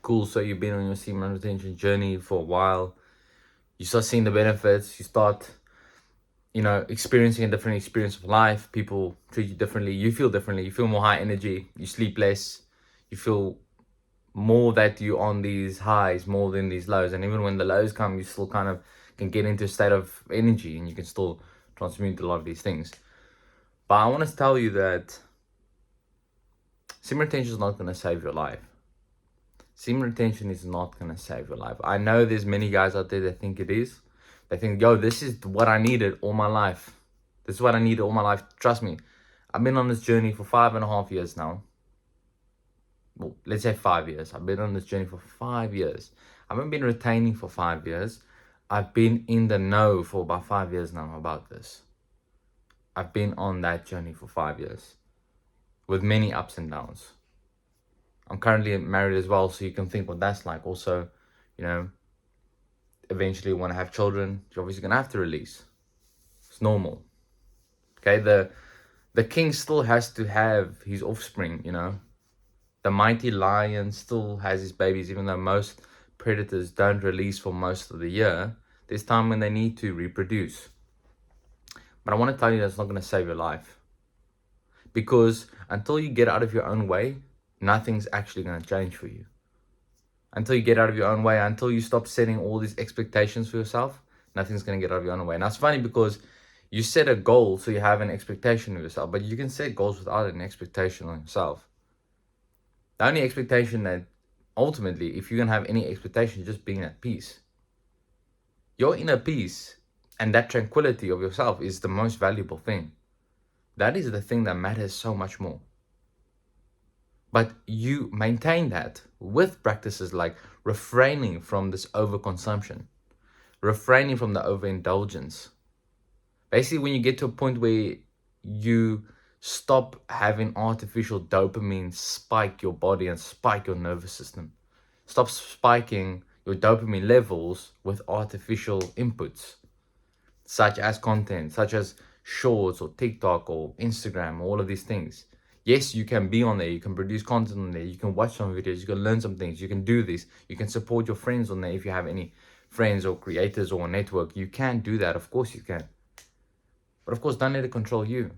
Cool, so you've been on your semen retention journey for a while. You start seeing the benefits. You start, experiencing a different experience of life. People treat you differently. You feel differently. You feel more high energy. You sleep less. You feel more that you're on these highs more than these lows. And even when the lows come, you still kind of can get into a state of energy and you can still transmute a lot of these things. But I want to tell you that semen retention is not going to save your life. Semen retention is not going to save your life. I know there's many guys out there that think it is. They think, yo, this is what I needed all my life. This is what I needed all my life. Trust me, I've been on this journey for 5.5 years now. Well, let's say 5 years. I've been on this journey for 5 years. I haven't been retaining for 5 years. I've been in the know for about 5 years now about this. I've been on that journey for 5 years with many ups and downs. I'm currently married as well, so you can think what that's like. Also, eventually want to have children, you're obviously going to have to release. It's normal. Okay, the king still has to have his offspring, The mighty lion still has his babies, even though most predators don't release for most of the year. There's time when they need to reproduce. But I want to tell you that's not going to save your life. Because until you get out of your own way, nothing's actually going to change for you. Until you get out of your own way, until you stop setting all these expectations for yourself, nothing's going to get out of your own way. Now, it's funny because you set a goal, so you have an expectation of yourself, but you can set goals without an expectation on yourself. The only expectation that ultimately, if you're going to have any expectation, just being at peace. Your inner peace and that tranquility of yourself is the most valuable thing. That is the thing that matters so much more. But you maintain that with practices like refraining from this overconsumption, refraining from the overindulgence. Basically, when you get to a point where you stop having artificial dopamine spike your body and spike your nervous system, stop spiking your dopamine levels with artificial inputs, such as content, such as shorts or TikTok or Instagram, all of these things. Yes, you can be on there, you can produce content on there, you can watch some videos, you can learn some things, you can do this, you can support your friends on there if you have any friends or creators or a network. You can do that, of course you can. But of course, don't let it control you.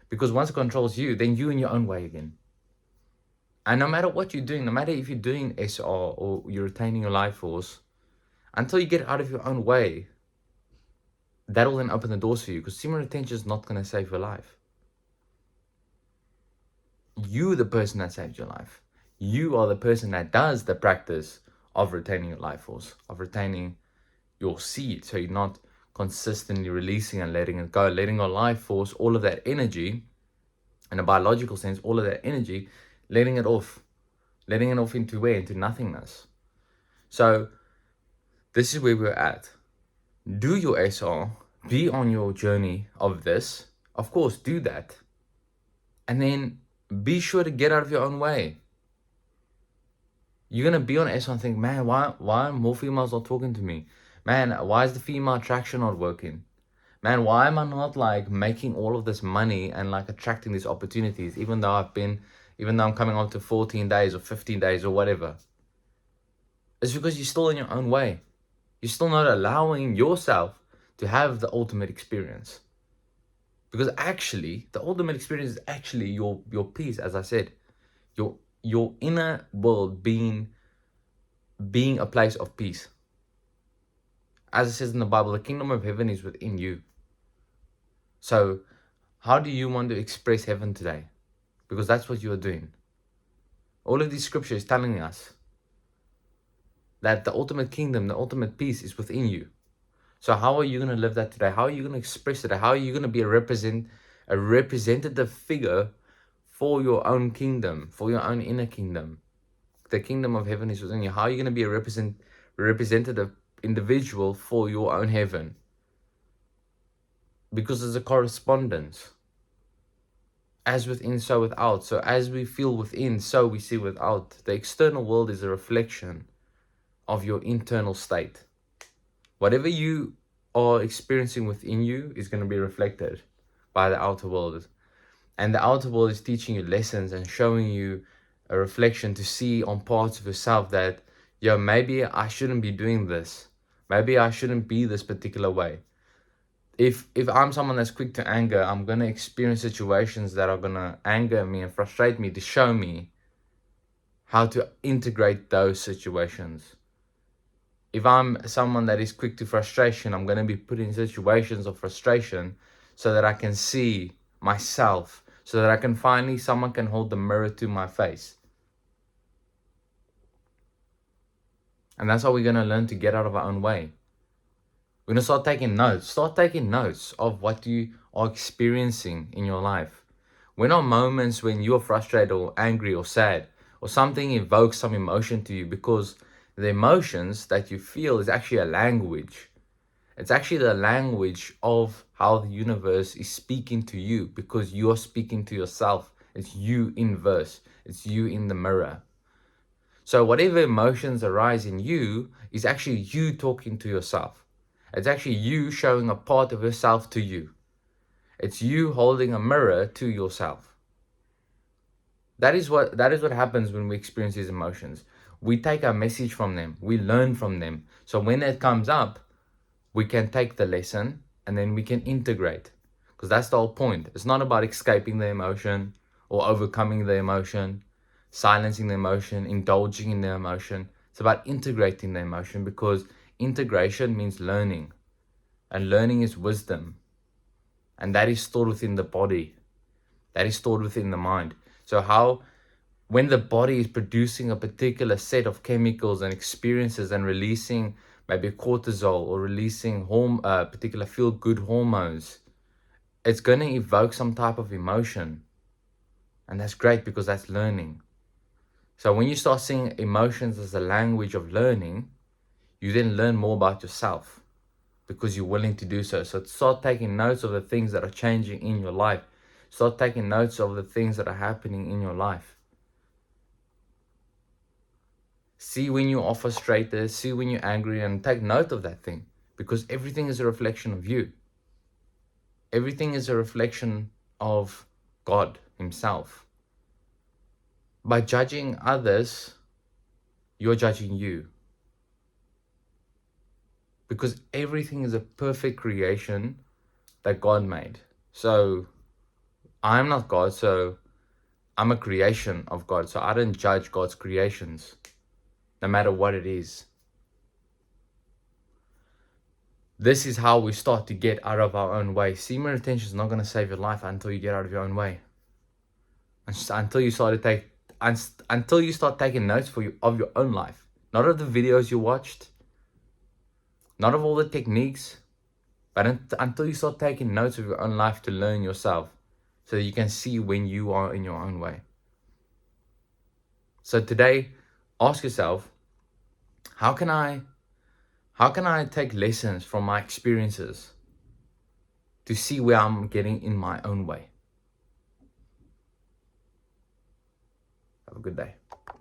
Because once it controls you, then you're in your own way again. And no matter what you're doing, no matter if you're doing SR or you're retaining your life force, until you get out of your own way, that'll then open the doors for you, because semen retention is not going to save your life. You, the person that saves your life. You are the person that does the practice of retaining your life force, of retaining your seed. So you're not consistently releasing and letting it go, letting your life force, all of that energy, in a biological sense, all of that energy, letting it off into where? Into nothingness. So this is where we're at. Do your SR, be on your journey of this. Of course, do that. And then be sure to get out of your own way. You're going to be on SR and think, man, why are more females not talking to me? Man, why is the female attraction not working? Man, why am I not making all of this money and attracting these opportunities, even though I'm coming on to 14 days or 15 days or whatever? It's because you're still in your own way. You're still not allowing yourself to have the ultimate experience. Because actually, the ultimate experience is actually your peace, as I said. Your inner world being a place of peace. As it says in the Bible, the kingdom of heaven is within you. So, how do you want to express heaven today? Because that's what you are doing. All of these scriptures telling us that the ultimate kingdom, the ultimate peace is within you. So how are you going to live that today? How are you going to express it? How are you going to be a representative figure for your own kingdom, for your own inner kingdom? The kingdom of heaven is within you. How are you going to be a representative individual for your own heaven? Because there's a correspondence. As within, so without. So as we feel within, so we see without. The external world is a reflection of your internal state. Whatever you are experiencing within you is going to be reflected by the outer world. And the outer world is teaching you lessons and showing you a reflection to see on parts of yourself that yo, maybe I shouldn't be doing this. Maybe I shouldn't be this particular way. If I'm someone that's quick to anger, I'm going to experience situations that are going to anger me and frustrate me to show me how to integrate those situations. If I'm someone that is quick to frustration, I'm going to be put in situations of frustration so that I can see myself, so that I can finally, someone can hold the mirror to my face. And that's how we're going to learn to get out of our own way. We're going to start taking notes. Start taking notes of what you are experiencing in your life. When are moments when you're frustrated or angry or sad, or something evokes some emotion to you, because the emotions that you feel is actually a language. It's actually the language of how the universe is speaking to you, because you're speaking to yourself. It's you in verse. It's you in the mirror. So whatever emotions arise in you is actually you talking to yourself. It's actually you showing a part of yourself to you. It's you holding a mirror to yourself. That is what happens when we experience these emotions. We take a message from them. We learn from them. So when it comes up, we can take the lesson and then we can integrate. Because that's the whole point. It's not about escaping the emotion or overcoming the emotion, silencing the emotion, indulging in the emotion. It's about integrating the emotion, because integration means learning. And learning is wisdom. And that is stored within the body. That is stored within the mind. So when the body is producing a particular set of chemicals and experiences and releasing maybe cortisol or releasing particular feel-good hormones, it's going to evoke some type of emotion. And that's great, because that's learning. So when you start seeing emotions as a language of learning, you then learn more about yourself, because you're willing to do so. So start taking notes of the things that are changing in your life. Start taking notes of the things that are happening in your life. See when you are frustrated, see when you're angry, and take note of that thing, because everything is a reflection of you. Everything is a reflection of God Himself. By judging others, you're judging you. Because everything is a perfect creation that God made. So I'm not God, so I'm a creation of God. So I don't judge God's creations, no matter what it is. This is how we start to get out of our own way. Semen retention is not going to save your life until you get out of your own way. Until you start taking notes of your own life. Not of the videos you watched, not of all the techniques, but until you start taking notes of your own life to learn yourself, so that you can see when you are in your own way. So today, ask yourself, how can I take lessons from my experiences to see where I'm getting in my own way? Have a good day.